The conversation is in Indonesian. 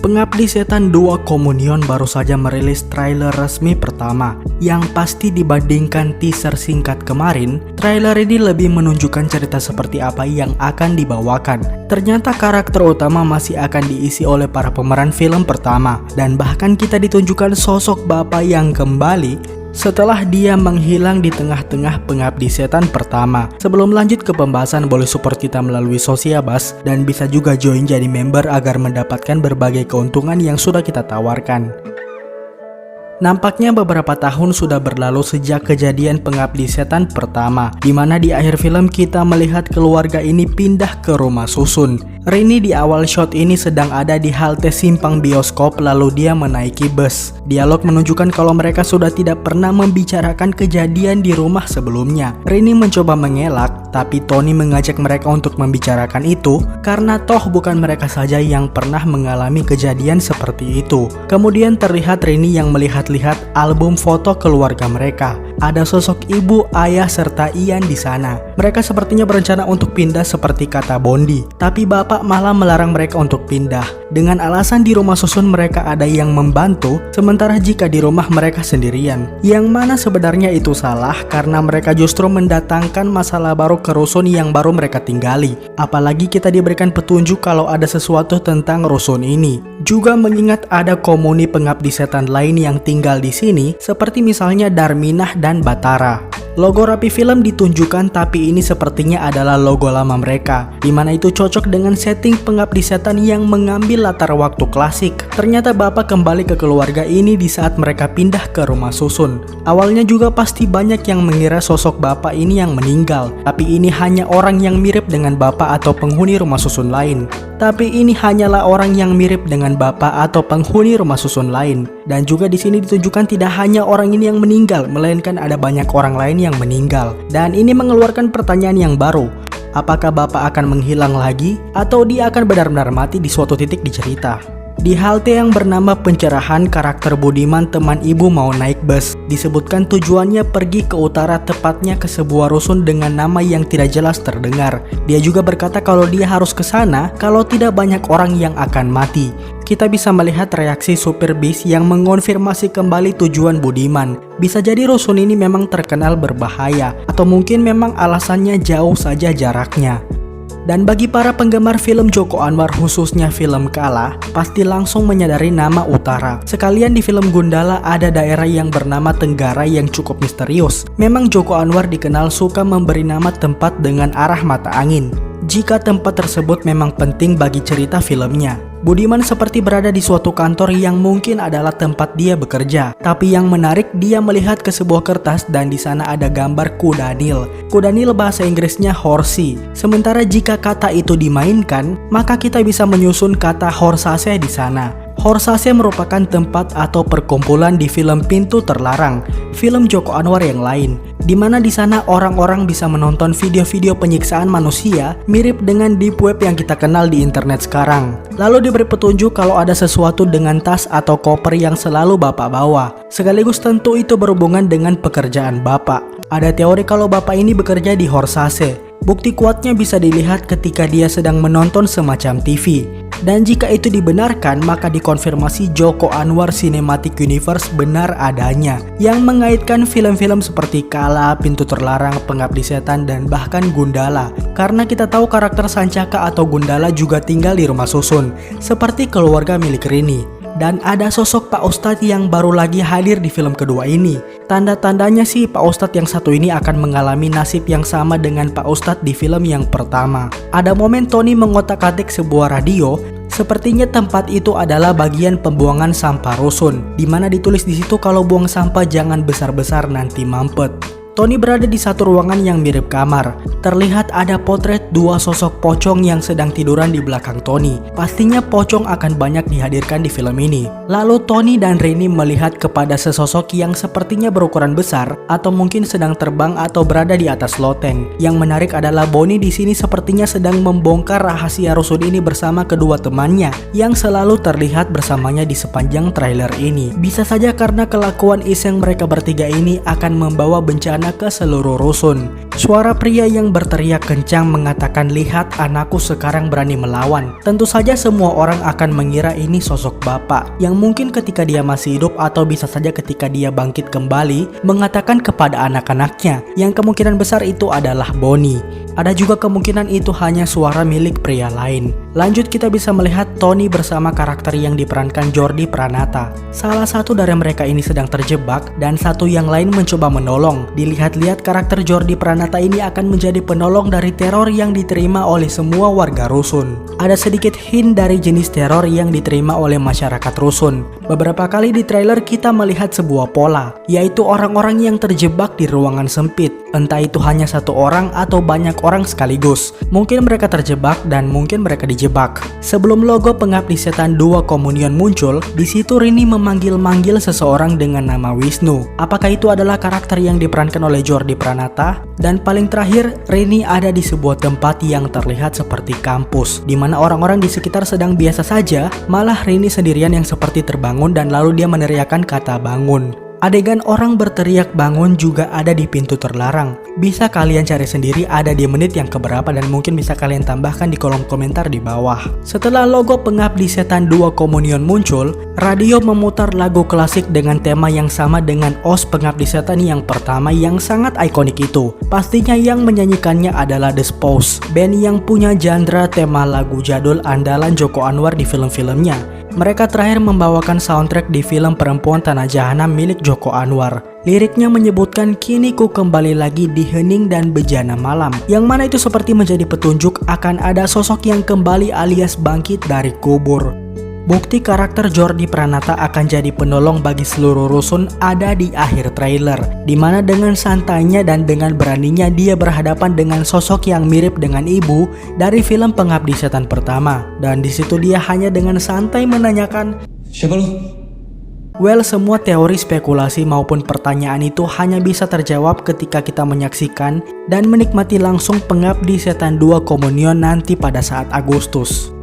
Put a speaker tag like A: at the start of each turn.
A: Pengabdi Setan 2 Komunion baru saja merilis trailer resmi pertama. Yang pasti dibandingkan teaser singkat kemarin, trailer ini lebih menunjukkan cerita seperti apa yang akan dibawakan. Ternyata karakter utama masih akan diisi oleh para pemeran film pertama, dan bahkan kita ditunjukkan sosok bapak yang kembali setelah dia menghilang di tengah-tengah Pengabdi Setan pertama. Sebelum lanjut ke pembahasan, boleh support kita melalui Sosiabas dan bisa juga join jadi member agar mendapatkan berbagai keuntungan yang sudah kita tawarkan. Nampaknya beberapa tahun sudah berlalu sejak kejadian Pengabdi Setan pertama, di mana di akhir film kita melihat keluarga ini pindah ke rumah susun. Rini di awal shot ini sedang ada di halte simpang bioskop, lalu dia menaiki bus. Dialog menunjukkan kalau mereka sudah tidak pernah membicarakan kejadian di rumah sebelumnya. Rini mencoba mengelak, tapi Tony mengajak mereka untuk membicarakan itu karena toh bukan mereka saja yang pernah mengalami kejadian seperti itu. Kemudian terlihat Rini yang melihat-lihat album foto keluarga mereka. Ada sosok ibu, ayah, serta Ian di sana. Mereka sepertinya berencana untuk pindah seperti kata Bondi, tapi bapak malah melarang mereka untuk pindah dengan alasan di rumah susun mereka ada yang membantu, sementara jika di rumah mereka sendirian. Yang mana sebenarnya itu salah karena mereka justru mendatangkan masalah baru ke rusun yang baru mereka tinggali. Apalagi kita diberikan petunjuk kalau ada sesuatu tentang rusun ini. Juga mengingat ada komuni Pengabdi Setan lain yang tinggal di sini, seperti misalnya Darminah dan Batara. Logo Rapi Film ditunjukkan, tapi ini sepertinya adalah logo lama mereka, dimana itu cocok dengan setting Pengabdi Setan yang mengambil latar waktu klasik. Ternyata bapak kembali ke keluarga ini di saat mereka pindah ke rumah susun. Awalnya juga pasti banyak yang mengira sosok bapak ini yang meninggal, tapi ini hanya orang yang mirip dengan bapak atau penghuni rumah susun lain. Tapi ini hanyalah orang yang mirip dengan bapak atau penghuni rumah susun lain. Dan juga di sini ditunjukkan tidak hanya orang ini yang meninggal, melainkan ada banyak orang lain yang meninggal. Dan ini mengeluarkan pertanyaan yang baru. Apakah bapak akan menghilang lagi atau dia akan benar-benar mati di suatu titik di cerita? Di halte yang bernama Pencerahan, karakter Budiman teman ibu mau naik bus. Disebutkan tujuannya pergi ke utara, tepatnya ke sebuah rusun dengan nama yang tidak jelas terdengar. Dia juga berkata kalau dia harus ke sana kalau tidak banyak orang yang akan mati. Kita bisa melihat reaksi supir bis yang mengonfirmasi kembali tujuan Budiman. Bisa jadi rusun ini memang terkenal berbahaya, atau mungkin memang alasannya jauh saja jaraknya. Dan bagi para penggemar film Joko Anwar, khususnya film Kala, pasti langsung menyadari nama utara. Sekalian di film Gundala ada daerah yang bernama Tenggarai yang cukup misterius. Memang Joko Anwar dikenal suka memberi nama tempat dengan arah mata angin, jika tempat tersebut memang penting bagi cerita filmnya. Budiman seperti berada di suatu kantor yang mungkin adalah tempat dia bekerja. Tapi yang menarik, dia melihat ke sebuah kertas dan di sana ada gambar kuda Nil. Kuda Nil bahasa Inggrisnya horsey. Sementara jika kata itu dimainkan, maka kita bisa menyusun kata horsase di sana. Horsase merupakan tempat atau perkumpulan di film Pintu Terlarang, film Joko Anwar yang lain, di mana di sana orang-orang bisa menonton video-video penyiksaan manusia mirip dengan deep web yang kita kenal di internet sekarang. Lalu diberi petunjuk kalau ada sesuatu dengan tas atau koper yang selalu bapak bawa. Sekaligus tentu itu berhubungan dengan pekerjaan bapak. Ada teori kalau bapak ini bekerja di Horsase. Bukti kuatnya bisa dilihat ketika dia sedang menonton semacam TV. Dan jika itu dibenarkan, maka dikonfirmasi Joko Anwar Cinematic Universe benar adanya, yang mengaitkan film-film seperti Kala, Pintu Terlarang, Pengabdi Setan, dan bahkan Gundala. Karena kita tahu karakter Sancaka atau Gundala juga tinggal di rumah susun, seperti keluarga milik Rini. Dan ada sosok Pak Ustadz yang baru lagi hadir di film kedua ini. Tanda-tandanya sih Pak Ustadz yang satu ini akan mengalami nasib yang sama dengan Pak Ustadz di film yang pertama. Ada momen Tony mengotak-atik sebuah radio. Sepertinya tempat itu adalah bagian pembuangan sampah rusun, di mana ditulis di situ kalau buang sampah jangan besar-besar nanti mampet. Tony berada di satu ruangan yang mirip kamar. Terlihat ada potret dua sosok pocong yang sedang tiduran di belakang Tony. Pastinya pocong akan banyak dihadirkan di film ini. Lalu Tony dan Rini melihat kepada sesosok yang sepertinya berukuran besar atau mungkin sedang terbang atau berada di atas loteng. Yang menarik adalah Bonnie di sini sepertinya sedang membongkar rahasia rusun ini bersama kedua temannya yang selalu terlihat bersamanya di sepanjang trailer ini. Bisa saja karena kelakuan iseng mereka bertiga ini akan membawa bencana berbahaya ke seluruh rusun. Suara pria yang berteriak kencang mengatakan, "Lihat, anakku sekarang berani melawan." Tentu saja semua orang akan mengira ini sosok bapak yang mungkin ketika dia masih hidup atau bisa saja ketika dia bangkit kembali mengatakan kepada anak-anaknya yang kemungkinan besar itu adalah Bonnie. Ada juga kemungkinan itu hanya suara milik pria lain. Lanjut kita bisa melihat Tony bersama karakter yang diperankan Jordi Pranata. Salah satu dari mereka ini sedang terjebak dan satu yang lain mencoba menolong. Dilihat-lihat karakter Jordi Pranata ini akan menjadi penolong dari teror yang diterima oleh semua warga rusun. Ada sedikit hint dari jenis teror yang diterima oleh masyarakat rusun. Beberapa kali di trailer kita melihat sebuah pola, yaitu orang-orang yang terjebak di ruangan sempit. Entah itu hanya satu orang atau banyak orang sekaligus. Mungkin mereka terjebak dan mungkin mereka dijebak. Sebelum logo Pengabdi Setan 2 Komunion muncul, di situ Rini memanggil-manggil seseorang dengan nama Wisnu. Apakah itu adalah karakter yang diperankan oleh Jordi Pranata? Dan paling terakhir, Rini ada di sebuah tempat yang terlihat seperti kampus, di mana orang-orang di sekitar sedang biasa saja, malah Rini sendirian yang seperti terbangun dan lalu dia meneriakkan kata bangun. Adegan orang berteriak bangun juga ada di pintu terlarang. Bisa kalian cari sendiri ada di menit yang keberapa dan mungkin bisa kalian tambahkan di kolom komentar di bawah. Setelah logo Pengabdi Setan 2 Komunion muncul, radio memutar lagu klasik dengan tema yang sama dengan OST Pengabdi Setan yang pertama yang sangat ikonik itu. Pastinya yang menyanyikannya adalah The Spouse, band yang punya genre tema lagu jadul andalan Joko Anwar di film-filmnya. Mereka terakhir membawakan soundtrack di film Perempuan Tanah Jahanam milik Joko Anwar. Liriknya menyebutkan, "Kini ku kembali lagi di hening dan bejana malam." Yang mana itu seperti menjadi petunjuk akan ada sosok yang kembali alias bangkit dari kubur. Bukti karakter Jordi Pranata akan jadi penolong bagi seluruh rusun ada di akhir trailer, dimana dengan santainya dan dengan beraninya dia berhadapan dengan sosok yang mirip dengan ibu dari film Pengabdi Setan pertama. Dan disitu dia hanya dengan santai menanyakan, "Siapa lu?" Well, semua teori spekulasi maupun pertanyaan itu hanya bisa terjawab ketika kita menyaksikan dan menikmati langsung Pengabdi Setan 2 Komunion nanti pada saat Agustus.